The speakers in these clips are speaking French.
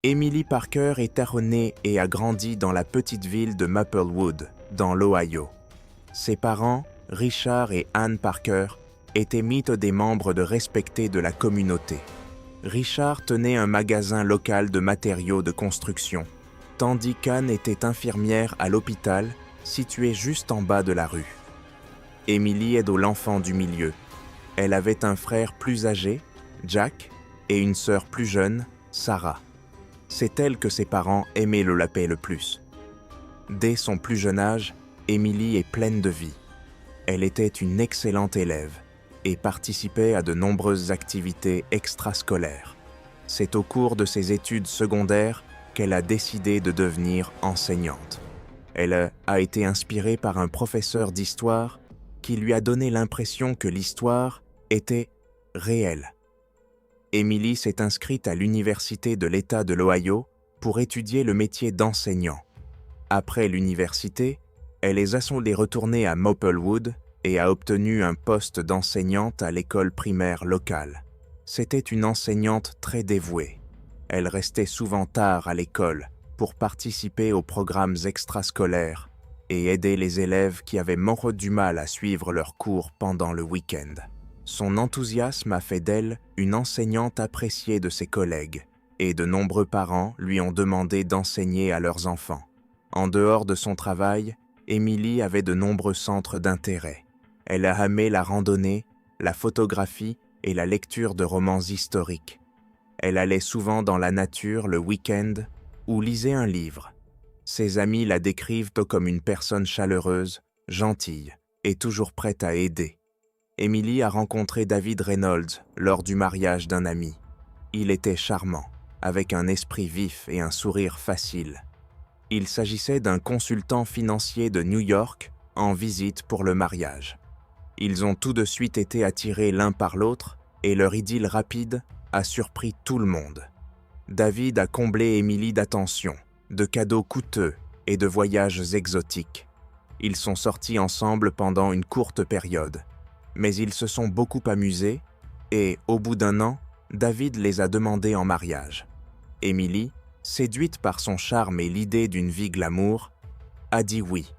Emily Parker est née et a grandi dans la petite ville de Maplewood, dans l'Ohio. Ses parents, Richard et Anne Parker, étaient des membres respectés de la communauté. Richard tenait un magasin local de matériaux de construction, tandis qu'Anne était infirmière à l'hôpital, situé juste en bas de la rue. Emily est l'enfant du milieu. Elle avait un frère plus âgé, Jack, et une sœur plus jeune, Sarah. C'est elle que ses parents aimaient l'appeler le plus. Dès son plus jeune âge, Emily est pleine de vie. Elle était une excellente élève et participait à de nombreuses activités extrascolaires. C'est au cours de ses études secondaires qu'elle a décidé de devenir enseignante. Elle a été inspirée par un professeur d'histoire qui lui a donné l'impression que l'histoire était réelle. Emily s'est inscrite à l'Université de l'État de l'Ohio pour étudier le métier d'enseignant. Après l'université, elle est retournée à Maplewood et a obtenu un poste d'enseignante à l'école primaire locale. C'était une enseignante très dévouée. Elle restait souvent tard à l'école pour participer aux programmes extrascolaires et aider les élèves qui avaient du mal à suivre leurs cours pendant le week-end. Son enthousiasme a fait d'elle une enseignante appréciée de ses collègues, et de nombreux parents lui ont demandé d'enseigner à leurs enfants. En dehors de son travail, Emily avait de nombreux centres d'intérêt. Elle a aimé la randonnée, la photographie et la lecture de romans historiques. Elle allait souvent dans la nature le week-end ou lisait un livre. Ses amis la décrivent comme une personne chaleureuse, gentille et toujours prête à aider. Emily a rencontré David Reynolds lors du mariage d'un ami. Il était charmant, avec un esprit vif et un sourire facile. Il s'agissait d'un consultant financier de New York en visite pour le mariage. Ils ont tout de suite été attirés l'un par l'autre et leur idylle rapide a surpris tout le monde. David a comblé Emily d'attentions, de cadeaux coûteux et de voyages exotiques. Ils sont sortis ensemble pendant une courte période, mais ils se sont beaucoup amusés et, au bout d'un an, David les a demandés en mariage. Emily, séduite par son charme et l'idée d'une vie glamour, a dit oui.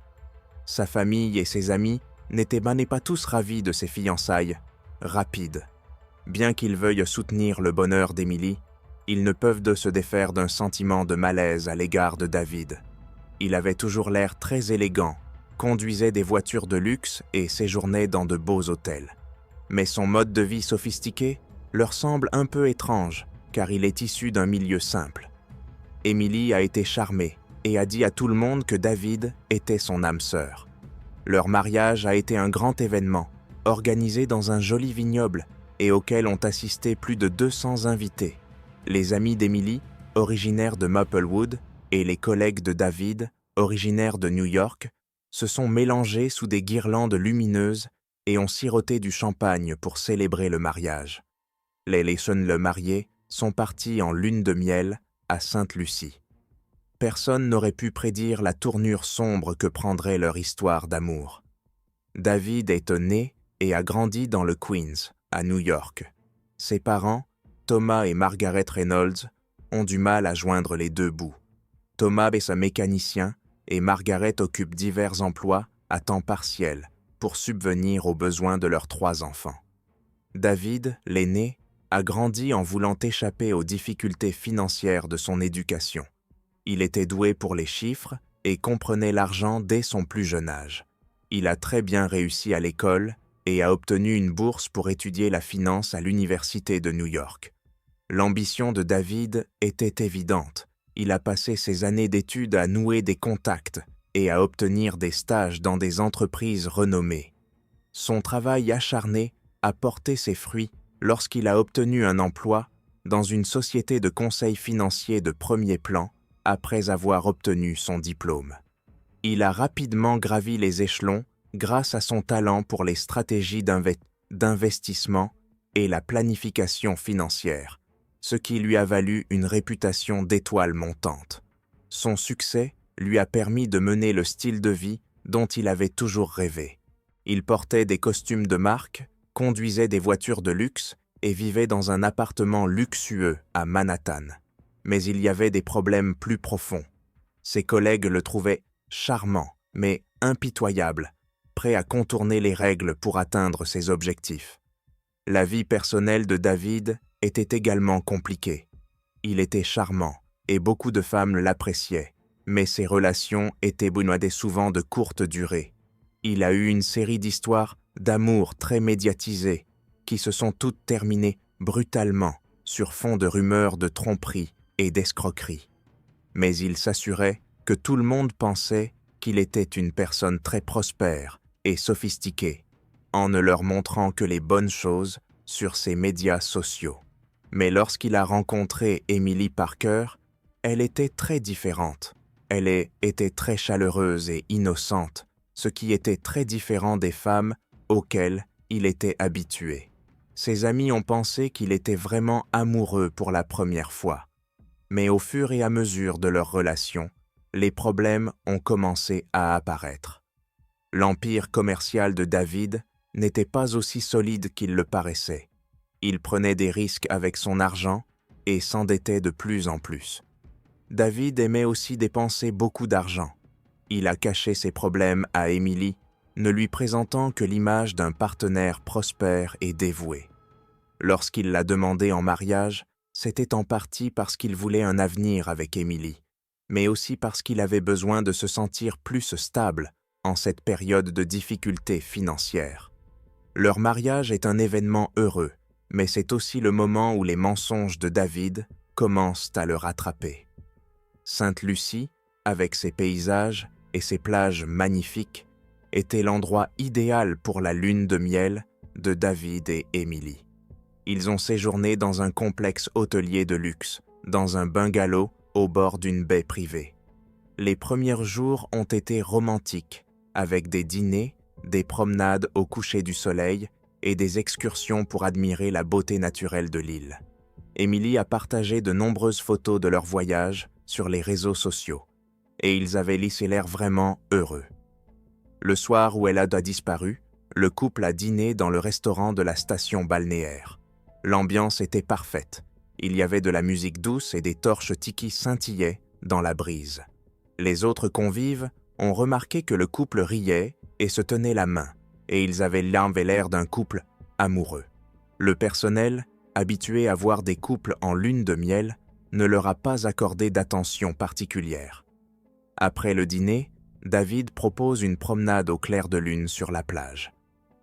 Sa famille et ses amis n'étaient pas tous ravis de ses fiançailles rapides. Bien qu'ils veuillent soutenir le bonheur d'Emily, ils ne peuvent se défaire d'un sentiment de malaise à l'égard de David. Il avait toujours l'air très élégant, conduisait des voitures de luxe et séjournait dans de beaux hôtels. Mais son mode de vie sophistiqué leur semble un peu étrange, car il est issu d'un milieu simple. Emily a été charmée et a dit à tout le monde que David était son âme sœur. Leur mariage a été un grand événement, organisé dans un joli vignoble et auquel ont assisté plus de 200 invités. Les amis d'Emily, originaires de Maplewood, et les collègues de David, originaires de New York, se sont mélangés sous des guirlandes lumineuses et ont siroté du champagne pour célébrer le mariage. Les jeunes mariés sont partis en lune de miel à Sainte-Lucie. Personne n'aurait pu prédire la tournure sombre que prendrait leur histoire d'amour. David est né et a grandi dans le Queens, à New York. Ses parents, Thomas et Margaret Reynolds, ont du mal à joindre les deux bouts. Thomas est un mécanicien et Margaret occupe divers emplois à temps partiel pour subvenir aux besoins de leurs 3 enfants. David, l'aîné, a grandi en voulant échapper aux difficultés financières de son éducation. Il était doué pour les chiffres et comprenait l'argent dès son plus jeune âge. Il a très bien réussi à l'école et a obtenu une bourse pour étudier la finance à l'Université de New York. L'ambition de David était évidente. Il a passé ses années d'études à nouer des contacts et à obtenir des stages dans des entreprises renommées. Son travail acharné a porté ses fruits lorsqu'il a obtenu un emploi dans une société de conseil financier de premier plan après avoir obtenu son diplôme. Il a rapidement gravi les échelons grâce à son talent pour les stratégies d'investissement et la planification financière, ce qui lui a valu une réputation d'étoile montante. Son succès lui a permis de mener le style de vie dont il avait toujours rêvé. Il portait des costumes de marque, conduisait des voitures de luxe et vivait dans un appartement luxueux à Manhattan. Mais il y avait des problèmes plus profonds. Ses collègues le trouvaient charmant, mais impitoyable, prêt à contourner les règles pour atteindre ses objectifs. La vie personnelle de David était également compliquée. Il était charmant, et beaucoup de femmes l'appréciaient, mais ses relations étaient souvent de courte durée. Il a eu une série d'histoires d'amour très médiatisées, qui se sont toutes terminées brutalement, sur fond de rumeurs de tromperie et d'escroquerie. Mais il s'assurait que tout le monde pensait qu'il était une personne très prospère et sophistiquée, en ne leur montrant que les bonnes choses sur ses médias sociaux. Mais lorsqu'il a rencontré Emily Parker, elle était très différente. Elle était très chaleureuse et innocente, ce qui était très différent des femmes auxquelles il était habitué. Ses amis ont pensé qu'il était vraiment amoureux pour la première fois. Mais au fur et à mesure de leur relation, les problèmes ont commencé à apparaître. L'empire commercial de David n'était pas aussi solide qu'il le paraissait. Il prenait des risques avec son argent et s'endettait de plus en plus. David aimait aussi dépenser beaucoup d'argent. Il a caché ses problèmes à Emily, ne lui présentant que l'image d'un partenaire prospère et dévoué. Lorsqu'il l'a demandée en mariage, c'était en partie parce qu'il voulait un avenir avec Emily, mais aussi parce qu'il avait besoin de se sentir plus stable en cette période de difficultés financières. Leur mariage est un événement heureux, mais c'est aussi le moment où les mensonges de David commencent à le rattraper. Sainte-Lucie, avec ses paysages et ses plages magnifiques, était l'endroit idéal pour la lune de miel de David et Emily. Ils ont séjourné dans un complexe hôtelier de luxe, dans un bungalow au bord d'une baie privée. Les premiers jours ont été romantiques, avec des dîners, des promenades au coucher du soleil et des excursions pour admirer la beauté naturelle de l'île. Emily a partagé de nombreuses photos de leur voyage sur les réseaux sociaux, et ils avaient laissé l'air vraiment heureux. Le soir où elle a disparu, le couple a dîné dans le restaurant de la station balnéaire. L'ambiance était parfaite. Il y avait de la musique douce et des torches tiki scintillaient dans la brise. Les autres convives ont remarqué que le couple riait et se tenait la main, et ils avaient l'air d'un couple amoureux. Le personnel, habitué à voir des couples en lune de miel, ne leur a pas accordé d'attention particulière. Après le dîner, David propose une promenade au clair de lune sur la plage.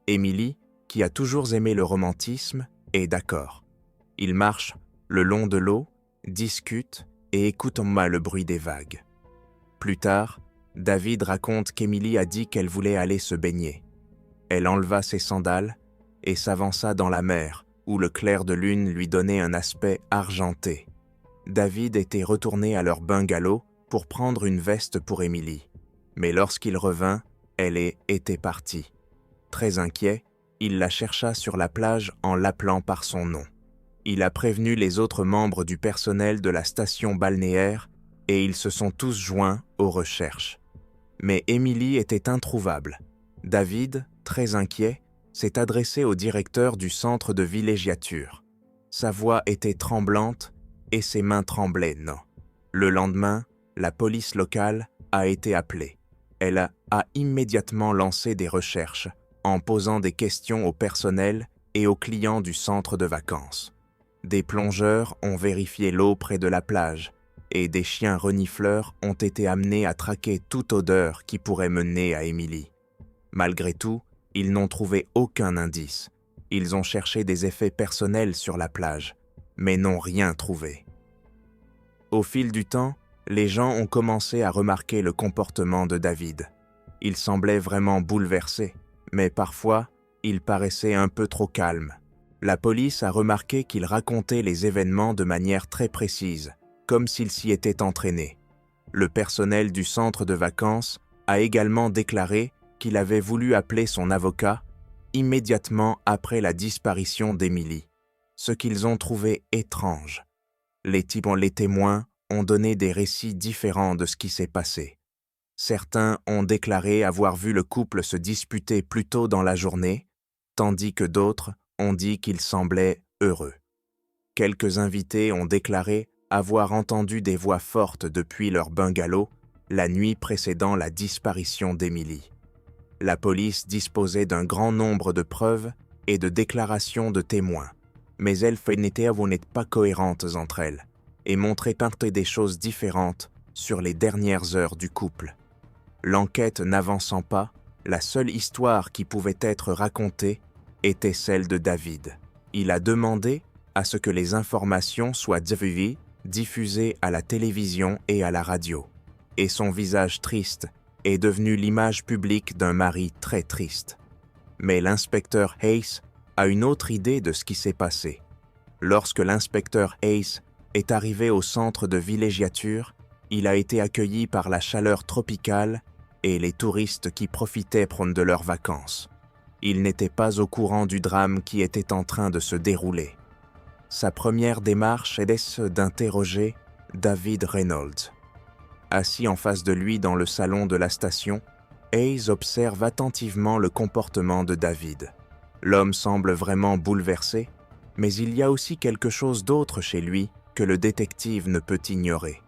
Emily, qui a toujours aimé le romantisme, est d'accord. Ils marchent le long de l'eau, discutent et écoutent le bruit des vagues. Plus tard, David raconte qu'Emily a dit qu'elle voulait aller se baigner. Elle enleva ses sandales et s'avança dans la mer, où le clair de lune lui donnait un aspect argenté. David était retourné à leur bungalow pour prendre une veste pour Emily. Mais lorsqu'il revint, elle était partie. Très inquiet, il la chercha sur la plage en l'appelant par son nom. Il a prévenu les autres membres du personnel de la station balnéaire et ils se sont tous joints aux recherches. Mais Emily était introuvable. David, très inquiet, s'est adressé au directeur du centre de villégiature. Sa voix était tremblante et ses mains tremblaient, non. Le lendemain, la police locale a été appelée. Elle a immédiatement lancé des recherches en posant des questions au personnel et aux clients du centre de vacances. Des plongeurs ont vérifié l'eau près de la plage et des chiens renifleurs ont été amenés à traquer toute odeur qui pourrait mener à Emily. Malgré tout, ils n'ont trouvé aucun indice. Ils ont cherché des effets personnels sur la plage, mais n'ont rien trouvé. Au fil du temps, les gens ont commencé à remarquer le comportement de David. Il semblait vraiment bouleversé, mais parfois, il paraissait un peu trop calme. La police a remarqué qu'il racontait les événements de manière très précise, comme s'il s'y était entraîné. Le personnel du centre de vacances a également déclaré qu'il avait voulu appeler son avocat immédiatement après la disparition d'Emily, ce qu'ils ont trouvé étrange. Les témoins ont donné des récits différents de ce qui s'est passé. Certains ont déclaré avoir vu le couple se disputer plus tôt dans la journée, tandis que d'autres ont dit qu'ils semblaient heureux. Quelques invités ont déclaré avoir entendu des voix fortes depuis leur bungalow la nuit précédant la disparition d'Emily. La police disposait d'un grand nombre de preuves et de déclarations de témoins, mais elles n'étaient pas cohérentes entre elles et montraient des choses différentes sur les dernières heures du couple. L'enquête n'avançant pas, la seule histoire qui pouvait être racontée était celle de David. Il a demandé à ce que les informations soient diffusées à la télévision et à la radio, et son visage triste est devenu l'image publique d'un mari très triste. Mais l'inspecteur Hayes a une autre idée de ce qui s'est passé. Lorsque l'inspecteur Hayes est arrivé au centre de villégiature, il a été accueilli par la chaleur tropicale et les touristes qui profitaient de leurs vacances. Il n'était pas au courant du drame qui était en train de se dérouler. Sa première démarche est d'interroger David Reynolds. Assis en face de lui dans le salon de la station, Hayes observe attentivement le comportement de David. L'homme semble vraiment bouleversé, mais il y a aussi quelque chose d'autre chez lui que le détective ne peut ignorer.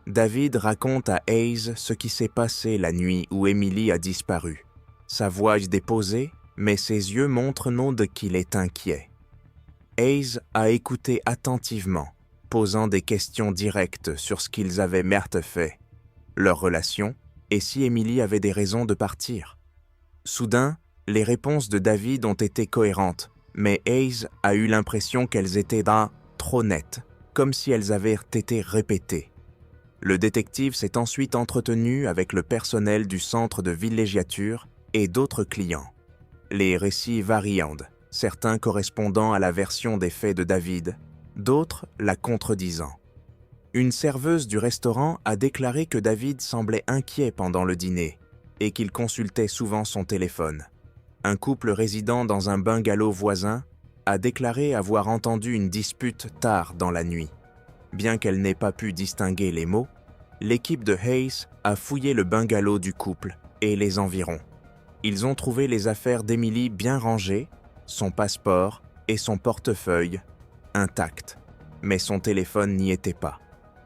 David raconte à Hayes ce qui s'est passé la nuit où Emily a disparu. Sa voix est déposée, mais ses yeux montrent qu'il est inquiet. Hayes a écouté attentivement, posant des questions directes sur ce qu'ils avaient fait, leur relation, et si Emily avait des raisons de partir. Soudain, les réponses de David ont été cohérentes, mais Hayes a eu l'impression qu'elles étaient trop nettes, comme si elles avaient été répétées. Le détective s'est ensuite entretenu avec le personnel du centre de villégiature et d'autres clients. Les récits varient, certains correspondant à la version des faits de David, d'autres la contredisant. Une serveuse du restaurant a déclaré que David semblait inquiet pendant le dîner et qu'il consultait souvent son téléphone. Un couple résidant dans un bungalow voisin a déclaré avoir entendu une dispute tard dans la nuit. Bien qu'elle n'ait pas pu distinguer les mots, l'équipe de Hayes a fouillé le bungalow du couple et les environs. Ils ont trouvé les affaires d'Emily bien rangées, son passeport et son portefeuille intacts, mais son téléphone n'y était pas.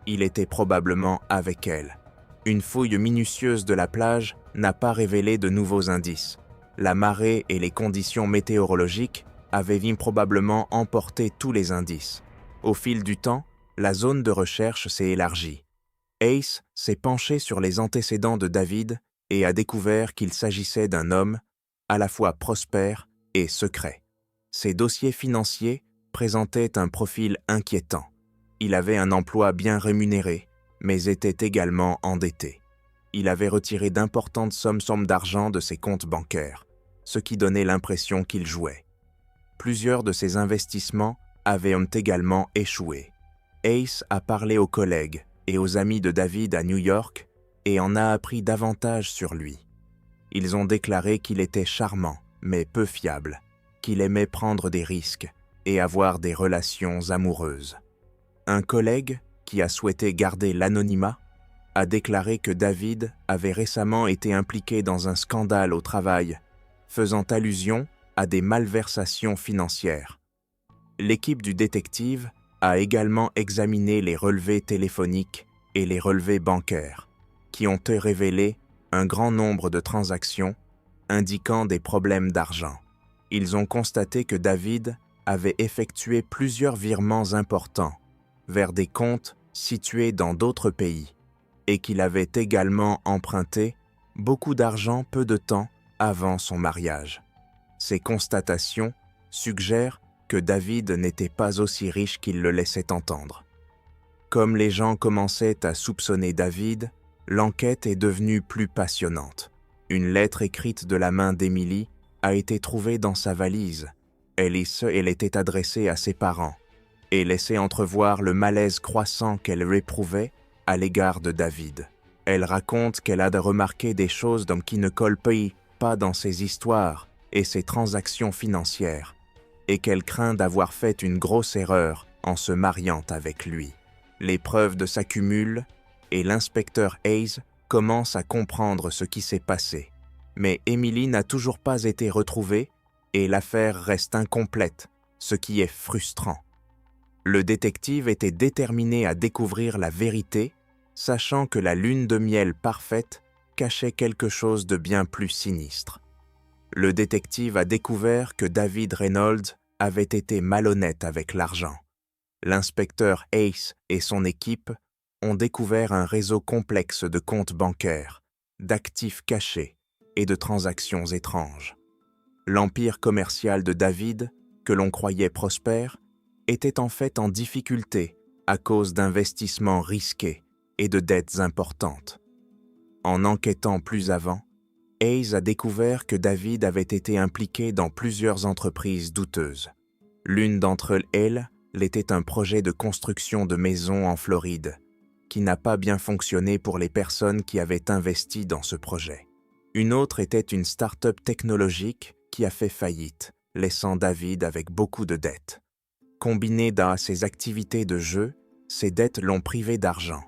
Il était probablement avec elle. Une fouille minutieuse de la plage n'a pas révélé de nouveaux indices. La marée et les conditions météorologiques avaient probablement emporté tous les indices. Au fil du temps, la zone de recherche s'est élargie. Hayes s'est penché sur les antécédents de David et a découvert qu'il s'agissait d'un homme à la fois prospère et secret. Ses dossiers financiers présentaient un profil inquiétant. Il avait un emploi bien rémunéré, mais était également endetté. Il avait retiré d'importantes sommes d'argent de ses comptes bancaires, ce qui donnait l'impression qu'il jouait. Plusieurs de ses investissements avaient également échoué. Hayes a parlé aux collègues et aux amis de David à New York et en a appris davantage sur lui. Ils ont déclaré qu'il était charmant, mais peu fiable, qu'il aimait prendre des risques et avoir des relations amoureuses. Un collègue, qui a souhaité garder l'anonymat, a déclaré que David avait récemment été impliqué dans un scandale au travail, faisant allusion à des malversations financières. L'équipe du détective a également examiné les relevés téléphoniques et les relevés bancaires, qui ont révélé un grand nombre de transactions indiquant des problèmes d'argent. Ils ont constaté que David avait effectué plusieurs virements importants vers des comptes situés dans d'autres pays et qu'il avait également emprunté beaucoup d'argent peu de temps avant son mariage. Ces constatations suggèrent que David n'était pas aussi riche qu'il le laissait entendre. Comme les gens commençaient à soupçonner David, l'enquête est devenue plus passionnante. Une lettre écrite de la main d'Emily a été trouvée dans sa valise. Elle était adressée à ses parents et laissait entrevoir le malaise croissant qu'elle éprouvait à l'égard de David. Elle raconte qu'elle a remarqué des choses qui ne collent pas dans ses histoires et ses transactions financières, et qu'elle craint d'avoir fait une grosse erreur en se mariant avec lui. Les preuves s'accumulent et l'inspecteur Hayes commence à comprendre ce qui s'est passé. Mais Emily n'a toujours pas été retrouvée et l'affaire reste incomplète, ce qui est frustrant. Le détective était déterminé à découvrir la vérité, sachant que la lune de miel parfaite cachait quelque chose de bien plus sinistre. Le détective a découvert que David Reynolds avait été malhonnête avec l'argent. L'inspecteur Ace et son équipe ont découvert un réseau complexe de comptes bancaires, d'actifs cachés et de transactions étranges. L'empire commercial de David, que l'on croyait prospère, était en fait en difficulté à cause d'investissements risqués et de dettes importantes. En enquêtant plus avant, Hayes a découvert que David avait été impliqué dans plusieurs entreprises douteuses. L'une d'entre elles l'était un projet de construction de maisons en Floride, qui n'a pas bien fonctionné pour les personnes qui avaient investi dans ce projet. Une autre était une start-up technologique qui a fait faillite, laissant David avec beaucoup de dettes. Combinées à ses activités de jeu, ces dettes l'ont privé d'argent.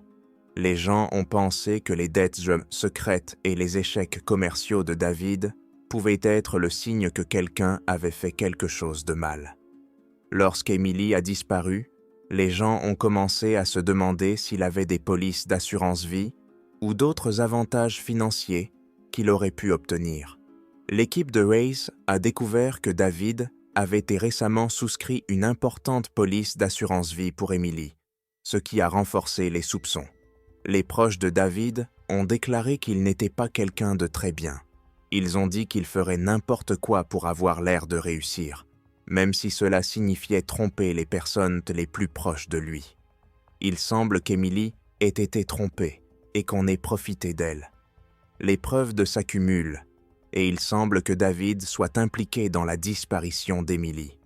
Les gens ont pensé que les dettes secrètes et les échecs commerciaux de David pouvaient être le signe que quelqu'un avait fait quelque chose de mal. Lorsqu'Emily a disparu, les gens ont commencé à se demander s'il avait des polices d'assurance-vie ou d'autres avantages financiers qu'il aurait pu obtenir. L'équipe de Hayes a découvert que David avait été récemment souscrit une importante police d'assurance-vie pour Emily, ce qui a renforcé les soupçons. Les proches de David ont déclaré qu'il n'était pas quelqu'un de très bien. Ils ont dit qu'il ferait n'importe quoi pour avoir l'air de réussir, même si cela signifiait tromper les personnes les plus proches de lui. Il semble qu'Emily ait été trompée et qu'on ait profité d'elle. Les preuves s'accumulent, et il semble que David soit impliqué dans la disparition d'Emily.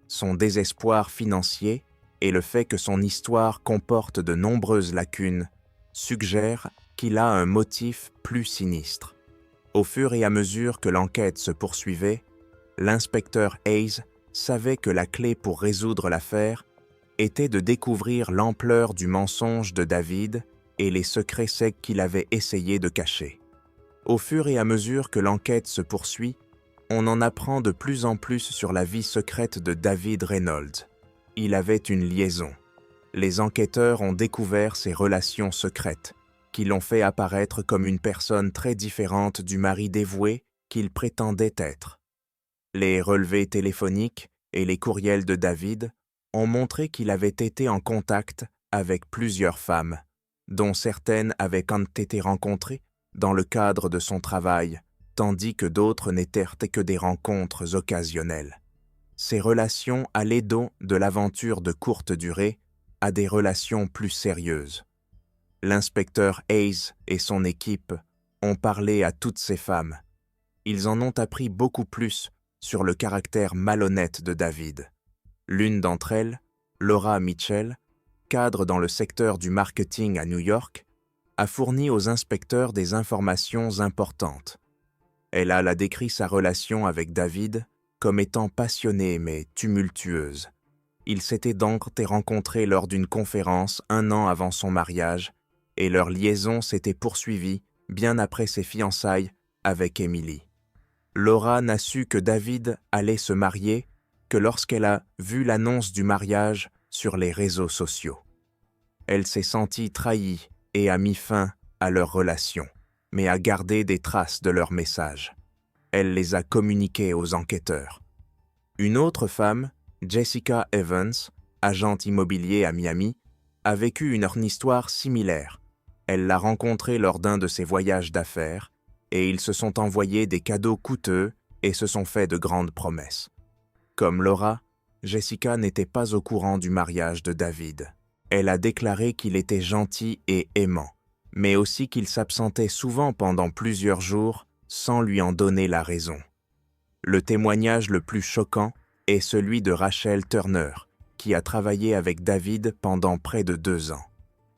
Son désespoir financier et le fait que son histoire comporte de nombreuses lacunes suggèrent qu'il a un motif plus sinistre. Au fur et à mesure que l'enquête se poursuivait, l'inspecteur Hayes savait que la clé pour résoudre l'affaire était de découvrir l'ampleur du mensonge de David et les secrets secs qu'il avait essayé de cacher. Au fur et à mesure que l'enquête se poursuit, on en apprend de plus en plus sur la vie secrète de David Reynolds. Il avait une liaison. Les enquêteurs ont découvert ses relations secrètes, qui l'ont fait apparaître comme une personne très différente du mari dévoué qu'il prétendait être. Les relevés téléphoniques et les courriels de David ont montré qu'il avait été en contact avec plusieurs femmes, dont certaines avaient été rencontrées dans le cadre de son travail, tandis que d'autres n'étaient que des rencontres occasionnelles. Ces relations allaient donc de l'aventure de courte durée à des relations plus sérieuses. L'inspecteur Hayes et son équipe ont parlé à toutes ces femmes. Ils en ont appris beaucoup plus sur le caractère malhonnête de David. L'une d'entre elles, Laura Mitchell, cadre dans le secteur du marketing à New York, a fourni aux inspecteurs des informations importantes. Elle a décrit sa relation avec David comme étant passionnée mais tumultueuse. Ils s'étaient donc rencontrés lors d'une conférence 1 an avant son mariage et leur liaison s'était poursuivie bien après ses fiançailles avec Emily. Laura n'a su que David allait se marier que lorsqu'elle a vu l'annonce du mariage sur les réseaux sociaux. Elle s'est sentie trahie et a mis fin à leur relation, mais a gardé des traces de leurs messages. Elle les a communiqués aux enquêteurs. Une autre femme, Jessica Evans, agente immobilier à Miami, a vécu une histoire similaire. Elle l'a rencontré lors d'un de ses voyages d'affaires et ils se sont envoyés des cadeaux coûteux et se sont fait de grandes promesses. Comme Laura, Jessica n'était pas au courant du mariage de David. Elle a déclaré qu'il était gentil et aimant, mais aussi qu'il s'absentait souvent pendant plusieurs jours sans lui en donner la raison. Le témoignage le plus choquant est celui de Rachel Turner, qui a travaillé avec David pendant près de 2 ans.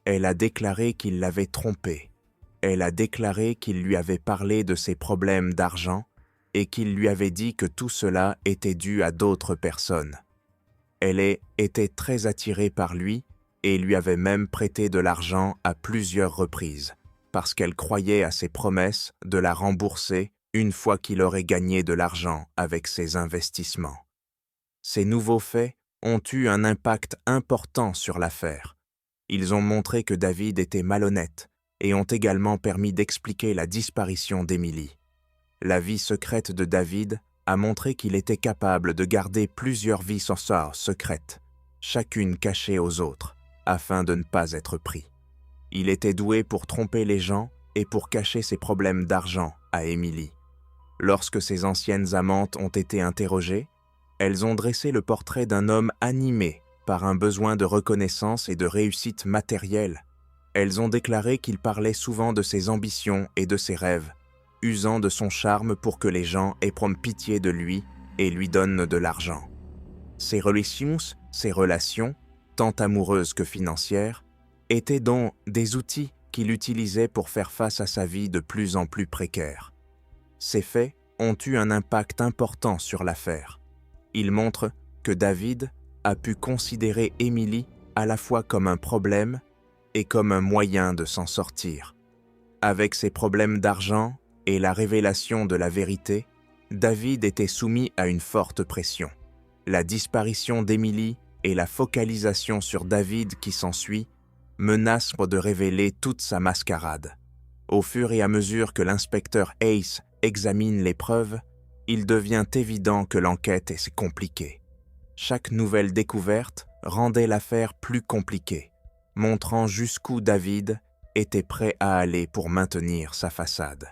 Elle a déclaré qu'il l'avait trompée. Elle a déclaré qu'il lui avait parlé de ses problèmes d'argent et qu'il lui avait dit que tout cela était dû à d'autres personnes. Elle était très attirée par lui et lui avait même prêté de l'argent à plusieurs reprises, parce qu'elle croyait à ses promesses de la rembourser une fois qu'il aurait gagné de l'argent avec ses investissements. Ces nouveaux faits ont eu un impact important sur l'affaire. Ils ont montré que David était malhonnête et ont également permis d'expliquer la disparition d'Emily. La vie secrète de David a montré qu'il était capable de garder plusieurs vies secrètes, chacune cachée aux autres, afin de ne pas être pris. Il était doué pour tromper les gens et pour cacher ses problèmes d'argent à Emily. Lorsque ses anciennes amantes ont été interrogées, elles ont dressé le portrait d'un homme animé par un besoin de reconnaissance et de réussite matérielle. Elles ont déclaré qu'il parlait souvent de ses ambitions et de ses rêves, usant de son charme pour que les gens éprouvent pitié de lui et lui donnent de l'argent. Ses relations, tant amoureuses que financières, étaient donc des outils qu'il utilisait pour faire face à sa vie de plus en plus précaire. Ces faits ont eu un impact important sur l'affaire. Ils montrent que David a pu considérer Emily à la fois comme un problème et comme un moyen de s'en sortir. Avec ses problèmes d'argent et la révélation de la vérité, David était soumis à une forte pression. La disparition d'Emily et la focalisation sur David qui s'ensuit menacent de révéler toute sa mascarade. Au fur et à mesure que l'inspecteur Hayes examine les preuves, il devient évident que l'enquête est compliquée. Chaque nouvelle découverte rendait l'affaire plus compliquée, montrant jusqu'où David était prêt à aller pour maintenir sa façade.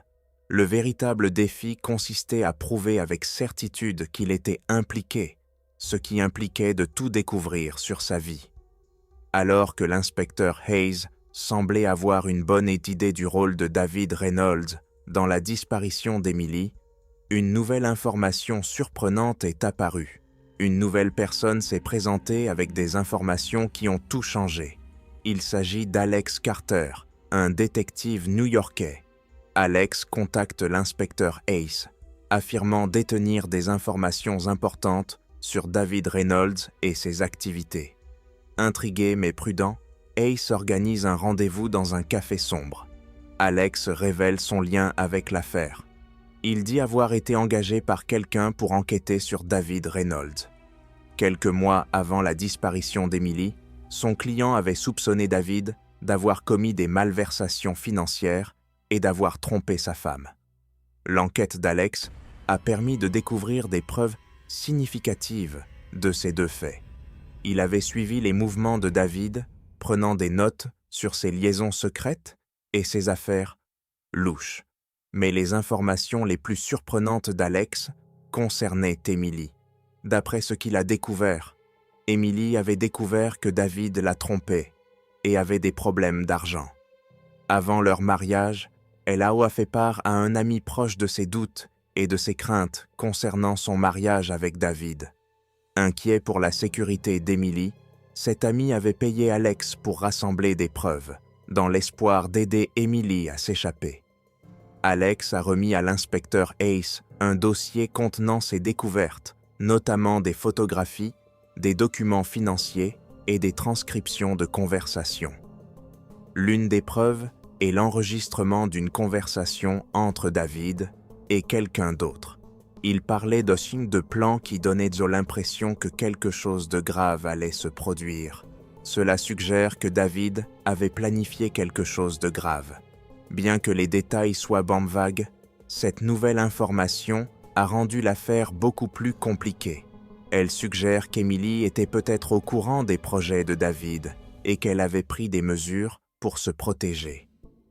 Le véritable défi consistait à prouver avec certitude qu'il était impliqué, ce qui impliquait de tout découvrir sur sa vie. Alors que l'inspecteur Hayes semblait avoir une bonne idée du rôle de David Reynolds dans la disparition d'Emily, une nouvelle information surprenante est apparue. Une nouvelle personne s'est présentée avec des informations qui ont tout changé. Il s'agit d'Alex Carter, un détective new-yorkais. Alex contacte l'inspecteur Hayes, affirmant détenir des informations importantes sur David Reynolds et ses activités. Intrigué mais prudent, Hayes organise un rendez-vous dans un café sombre. Alex révèle son lien avec l'affaire. Il dit avoir été engagé par quelqu'un pour enquêter sur David Reynolds. Quelques mois avant la disparition d'Emily, son client avait soupçonné David d'avoir commis des malversations financières et d'avoir trompé sa femme. L'enquête d'Alex a permis de découvrir des preuves significatives de ces deux faits. Il avait suivi les mouvements de David, prenant des notes sur ses liaisons secrètes et ses affaires louches. Mais les informations les plus surprenantes d'Alex concernaient Emily. D'après ce qu'il a découvert, Emily avait découvert que David la trompait et avait des problèmes d'argent. Avant leur mariage, elle a fait part à un ami proche de ses doutes et de ses craintes concernant son mariage avec David. Inquiet pour la sécurité d'Emily, cet ami avait payé Alex pour rassembler des preuves, dans l'espoir d'aider Emily à s'échapper. Alex a remis à l'inspecteur Hayes un dossier contenant ses découvertes, notamment des photographies, des documents financiers et des transcriptions de conversations. L'une des preuves est l'enregistrement d'une conversation entre David et quelqu'un d'autre. Il parlait d'un signe de plan qui donnait l'impression que quelque chose de grave allait se produire. Cela suggère que David avait planifié quelque chose de grave. Bien que les détails soient vagues, cette nouvelle information a rendu l'affaire beaucoup plus compliquée. Elle suggère qu'Emily était peut-être au courant des projets de David et qu'elle avait pris des mesures pour se protéger.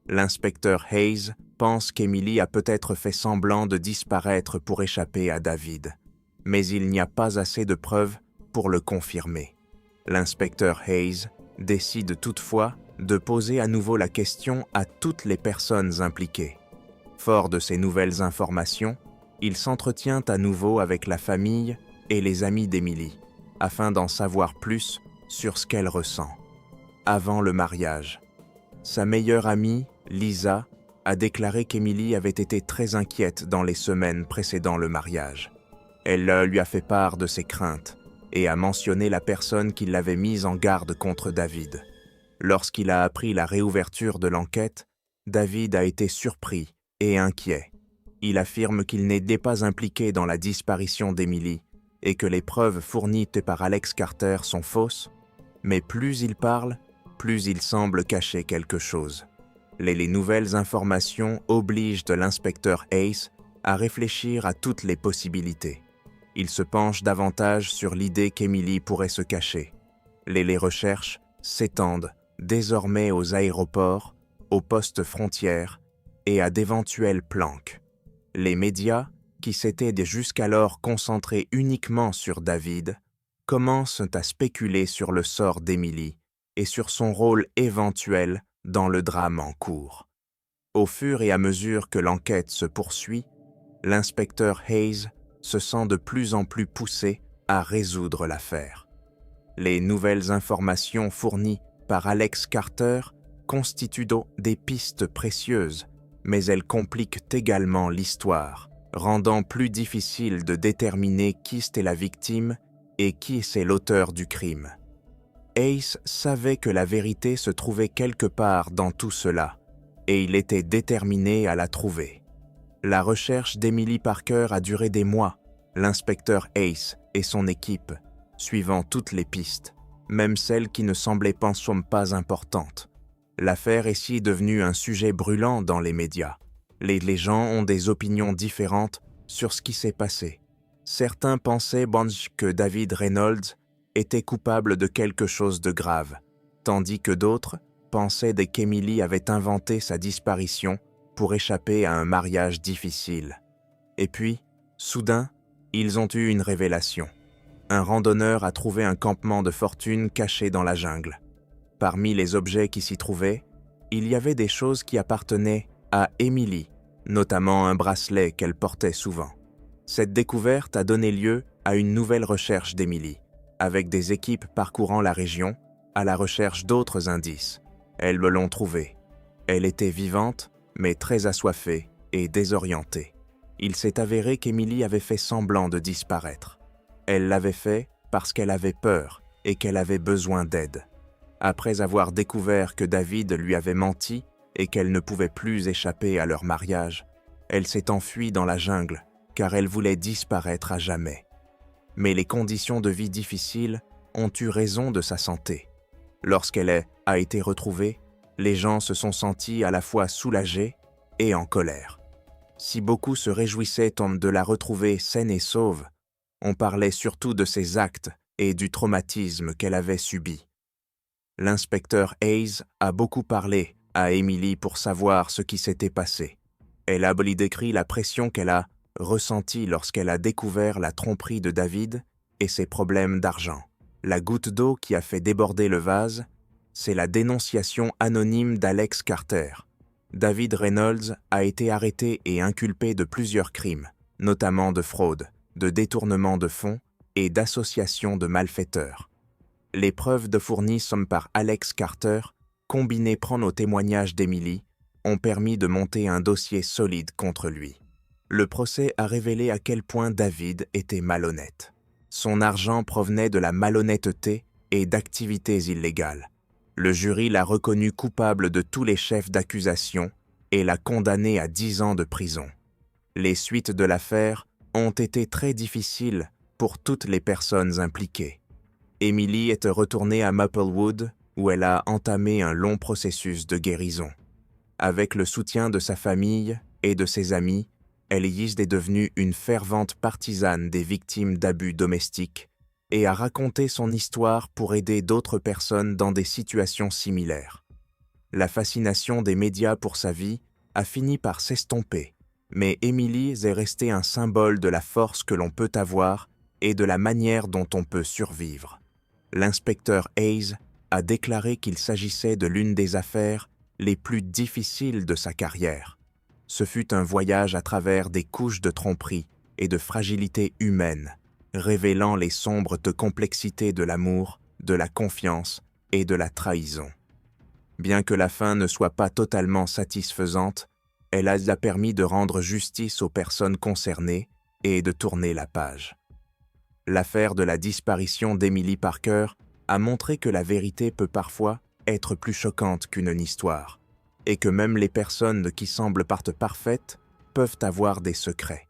L'inspecteur Hayes pense qu'Emily a peut-être fait semblant de disparaître pour échapper à David, mais il n'y a pas assez de preuves pour le confirmer. L'inspecteur Hayes décide toutefois de poser à nouveau la question à toutes les personnes impliquées. Fort de ces nouvelles informations, il s'entretient à nouveau avec la famille et les amis d'Emily, afin d'en savoir plus sur ce qu'elle ressent. Avant le mariage, sa meilleure amie, Lisa, a déclaré qu'Emily avait été très inquiète dans les semaines précédant le mariage. Elle lui a fait part de ses craintes et a mentionné la personne qui l'avait mise en garde contre David. Lorsqu'il a appris la réouverture de l'enquête, David a été surpris et inquiet. Il affirme qu'il n'était pas impliqué dans la disparition d'Emily et que les preuves fournies par Alex Carter sont fausses, mais plus il parle, plus il semble cacher quelque chose. Les nouvelles informations obligent l'inspecteur Hayes à réfléchir à toutes les possibilités. Il se penche davantage sur l'idée qu'Emily pourrait se cacher. Les recherches s'étendent désormais aux aéroports, aux postes frontières et à d'éventuelles planques. Les médias, qui s'étaient jusqu'alors concentrés uniquement sur David, commencent à spéculer sur le sort d'Emily et sur son rôle éventuel dans le drame en cours. Au fur et à mesure que l'enquête se poursuit, l'inspecteur Hayes se sent de plus en plus poussé à résoudre l'affaire. Les nouvelles informations fournies par Alex Carter constituent des pistes précieuses, mais elles compliquent également l'histoire, rendant plus difficile de déterminer qui était la victime et qui est l'auteur du crime. Hayes savait que la vérité se trouvait quelque part dans tout cela, et il était déterminé à la trouver. La recherche d'Emily Parker a duré des mois, l'inspecteur Hayes et son équipe, suivant toutes les pistes, même celles qui ne semblaient pas importantes. L'affaire est si devenue un sujet brûlant dans les médias. Les gens ont des opinions différentes sur ce qui s'est passé. Certains pensaient que David Reynolds était coupable de quelque chose de grave, tandis que d'autres pensaient qu'Emily avait inventé sa disparition pour échapper à un mariage difficile. Et puis, soudain, ils ont eu une révélation. Un randonneur a trouvé un campement de fortune caché dans la jungle. Parmi les objets qui s'y trouvaient, il y avait des choses qui appartenaient à Emily, notamment un bracelet qu'elle portait souvent. Cette découverte a donné lieu à une nouvelle recherche d'Emily, avec des équipes parcourant la région à la recherche d'autres indices. Elles me l'ont trouvée. Elle était vivante, mais très assoiffée et désorientée. Il s'est avéré qu'Emily avait fait semblant de disparaître. Elle l'avait fait parce qu'elle avait peur et qu'elle avait besoin d'aide. Après avoir découvert que David lui avait menti et qu'elle ne pouvait plus échapper à leur mariage, elle s'est enfuie dans la jungle car elle voulait disparaître à jamais. Mais les conditions de vie difficiles ont eu raison de sa santé. Lorsqu'elle a été retrouvée, les gens se sont sentis à la fois soulagés et en colère. Si beaucoup se réjouissaient de la retrouver saine et sauve, on parlait surtout de ses actes et du traumatisme qu'elle avait subi. L'inspecteur Hayes a beaucoup parlé à Emily pour savoir ce qui s'était passé. Elle a décrit la pression qu'elle a ressentie lorsqu'elle a découvert la tromperie de David et ses problèmes d'argent. La goutte d'eau qui a fait déborder le vase, c'est la dénonciation anonyme d'Alex Carter. David Reynolds a été arrêté et inculpé de plusieurs crimes, notamment de fraude, de détournement de fonds et d'association de malfaiteurs. Les preuves fournies par Alex Carter, combinées aux témoignages d'Emily, ont permis de monter un dossier solide contre lui. Le procès a révélé à quel point David était malhonnête. Son argent provenait de la malhonnêteté et d'activités illégales. Le jury l'a reconnu coupable de tous les chefs d'accusation et l'a condamné à 10 ans de prison. Les suites de l'affaire ont été très difficiles pour toutes les personnes impliquées. Emily est retournée à Maplewood où elle a entamé un long processus de guérison. Avec le soutien de sa famille et de ses amis, elle est devenue une fervente partisane des victimes d'abus domestiques et a raconté son histoire pour aider d'autres personnes dans des situations similaires. La fascination des médias pour sa vie a fini par s'estomper, mais Emily est restée un symbole de la force que l'on peut avoir et de la manière dont on peut survivre. L'inspecteur Hayes a déclaré qu'il s'agissait de l'une des affaires les plus difficiles de sa carrière. Ce fut un voyage à travers des couches de tromperie et de fragilité humaine, révélant les sombres complexités de l'amour, de la confiance et de la trahison. Bien que la fin ne soit pas totalement satisfaisante, elle a permis de rendre justice aux personnes concernées et de tourner la page. L'affaire de la disparition d'Emily Parker a montré que la vérité peut parfois être plus choquante qu'une histoire, et que même les personnes qui semblent parfaites peuvent avoir des secrets.